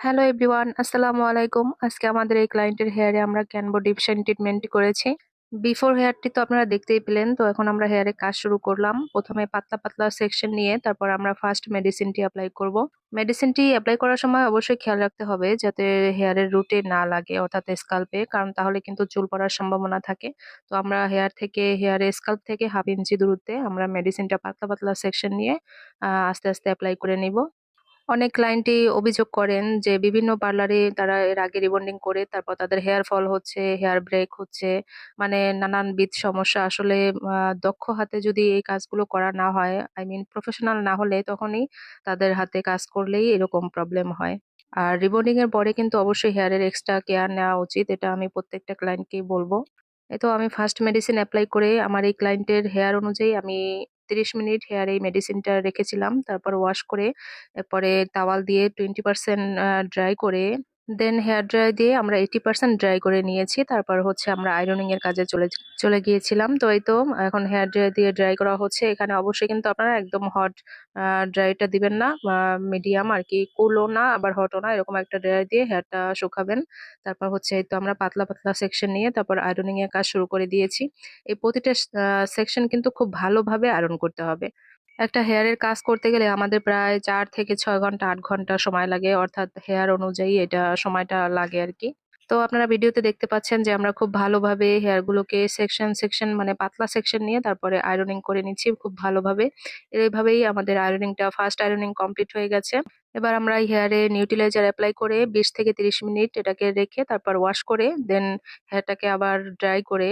Hello everyone, আসসালামু আলাইকুম। আজকে আমাদের এই ক্লায়েন্টের হেয়ারে আমরা ক্যানবো ডিপশন ট্রিটমেন্টটি করেছি। বিফোর হেয়ারটি তো আপনারা দেখতেই পেলেন। তো এখন আমরা হেয়ারে কাজ শুরু করলাম। প্রথমে পাতলা, পাতলা সেকশন নিয়ে তারপর আমরা ফার্স্ট মেডিসিনটি এপ্লাই করব। মেডিসিনটি এপ্লাই করার সময় অবশ্যই খেয়াল রাখতে হবে যাতে হেয়ারের রুটে না লাগে অর্থাৎ স্কাল্পে, কারণ তাহলে কিন্তু চুল পড়ার সম্ভাবনা থাকে। তো আমরা হেয়ারে স্কাল্প থেকে 1/2 ইঞ্চি দূরত্বে আমরা মেডিসিনটা পাতলা, পাতলা সেকশন নিয়ে আস্তে, আস্তে এপ্লাই করে নিব। অনেক ক্লায়েন্টই অভিযোগ করেন যে বিভিন্ন পার্লারে তারা এর আগে রিবন্ডিং করে তারপর তাদের হেয়ার ফল হচ্ছে, হেয়ার ব্রেক হচ্ছে, মানে নানানবিধ সমস্যা। আসলে দক্ষ হাতে যদি এই কাজগুলো করা না হয়, আই মিন প্রফেশনাল না হলে তখনই তাদের হাতে কাজ করলেই এরকম প্রবলেম হয়। আর রিবন্ডিং এর পরে কিন্তু অবশ্যই হেয়ারের এক্সট্রা কেয়ার নেওয়া উচিত। এটা আমি প্রত্যেকটা ক্লায়েন্টকেই বলব। এই তো আমি ফার্স্ট মেডিসিন এপ্লাই করে আমার এই ক্লায়েন্টের হেয়ার অনুযায়ী আমি ৩০ মিনিট হেয়ারে এই মেডিসিনটা রেখেছিলাম। তারপর ওয়াশ করে এরপরে তাওয়াল দিয়ে 20% ড্রাই করে দেন হেয়ার ড্রায়ার দিয়ে আমরা 80% ড্রাই করে নিয়েছি। তারপর হচ্ছে আমরা আয়রনিং এর কাজে চলে গিয়েছিলাম। তো এই তো এখন হেয়ার ড্রায়ার দিয়ে ড্রাই করা হচ্ছে। এখানে অবশ্যই কিন্তু আপনারা একদম হট ড্রাইটা দিবেন না। মিডিয়াম আরকি, কুলও না আবার হটও না, এরকম একটা ড্রায়ার দিয়ে হেয়ারটা শুকাবেন। তারপর হচ্ছে এই তো আমরা পাতলা, পাতলা সেকশন নিয়ে তারপর আয়রনিং এর কাজ শুরু করে দিয়েছি। এই প্রতিটা সেকশন কিন্তু খুব ভালোভাবে আয়রন করতে হবে। একটা হেয়ারের কাজ করতে গেলে আমাদের প্রায় ৪ থেকে ৬ ঘন্টা ৮ ঘন্টা সময় লাগে। অর্থাৎ হেয়ার অনুযায়ী এটা সময়টা লাগে আরকি। তো আপনারা ভিডিওতে দেখতে পাচ্ছেন যে আমরা খুব ভালোভাবে হেয়ার গুলোকে সেকশন, সেকশন মানে পাতলা সেকশন নিয়ে তারপরে আয়রনিং করে নিচ্ছি খুব ভালোভাবে। এভাবেই আমাদের আয়রনিংটা ফার্স্ট আয়রনিং কমপ্লিট হয়ে গেছে। এবার আমরা এই হেয়ারে নিউট্রিলাইজার এপ্লাই করে ২০ থেকে ৩০ মিনিট এটাকে রেখে তারপর ওয়াশ করে দেন হেয়ারটাকে আবার ড্রাই করে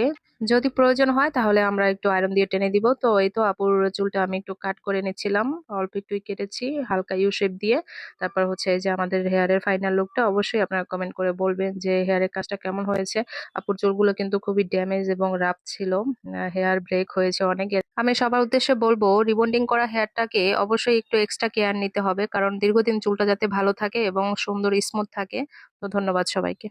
যদি প্রয়োজন হয় তাহলে আমরা একটু আয়রন দিয়ে টেনে দিব। তো এই তো আপুর চুলটা আমি একটু কাট করে নিচ্ছিলাম। অল্প একটুই কেটেছি হালকা ইউ শেপ দিয়ে। তারপর হচ্ছে এই যে আমাদের হেয়ারের ফাইনাল লুকটা অবশ্যই আপনারা কমেন্ট করে বলবেন যে হেয়ারের কাজটা কেমন হয়েছে। আপুর চুলগুলো কিন্তু খুবই ড্যামেজ এবং রাফ ছিল। হেয়ার ব্রেক হয়েছে অনেক। আমি সবার উদ্দেশ্যে বলবো রিবন্ডিং করা হেয়ারটাকে অবশ্যই একটু এক্সট্রা কেয়ার নিতে হবে, কারণ দীর্ঘদিন চুলটা যাতে ভালো থাকে এবং সুন্দর স্মুথ থাকে। তো ধন্যবাদ সবাইকে।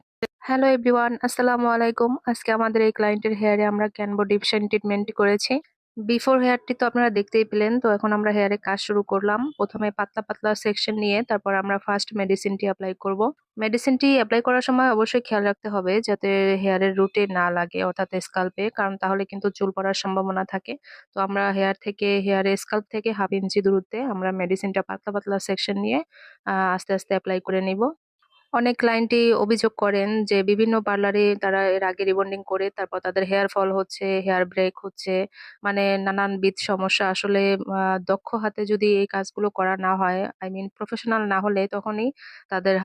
হ্যালো এভরিওয়ান, আসসালামু আলাইকুম। আজকে আমাদের এই ক্লায়েন্টের হেয়ারে আমরা ক্যানবো ডিপশন ট্রিটমেন্ট করেছি। বিফোর হেয়ারটি তো আপনারা দেখতেই পেলেন। তো এখন আমরা হেয়ারে কাজ শুরু করলাম। প্রথমে পাতলা, পাতলা সেকশন নিয়ে তারপর আমরা ফার্স্ট মেডিসিনটি এপ্লাই করব। মেডিসিনটি এপ্লাই করার সময় অবশ্যই খেয়াল রাখতে হবে যাতে হেয়ারের রুটে না লাগে অর্থাৎ স্কাল্পে, কারণ তাহলে কিন্তু চুল পড়ার সম্ভাবনা থাকে। তো আমরা স্কাল্প থেকে 1/2 ইঞ্চি দূরত্বে আমরা মেডিসিনটা পাতলা, পাতলা সেকশন নিয়ে আস্তে, আস্তে এপ্লাই করে নিব। অনেক ক্লায়েন্টই অভিযোগ করেন যে বিভিন্ন পার্লারে তারা এর আগে রিবন্ডিং করে তারপর তাদের হেয়ার ফল হচ্ছে, হেয়ার ব্রেক হচ্ছে, মানে নানানবিধ সমস্যা। আসলে দক্ষ হাতে যদি এই কাজগুলো করা না হয়, আই মিন প্রফেশনাল না হলে তখনই তাদের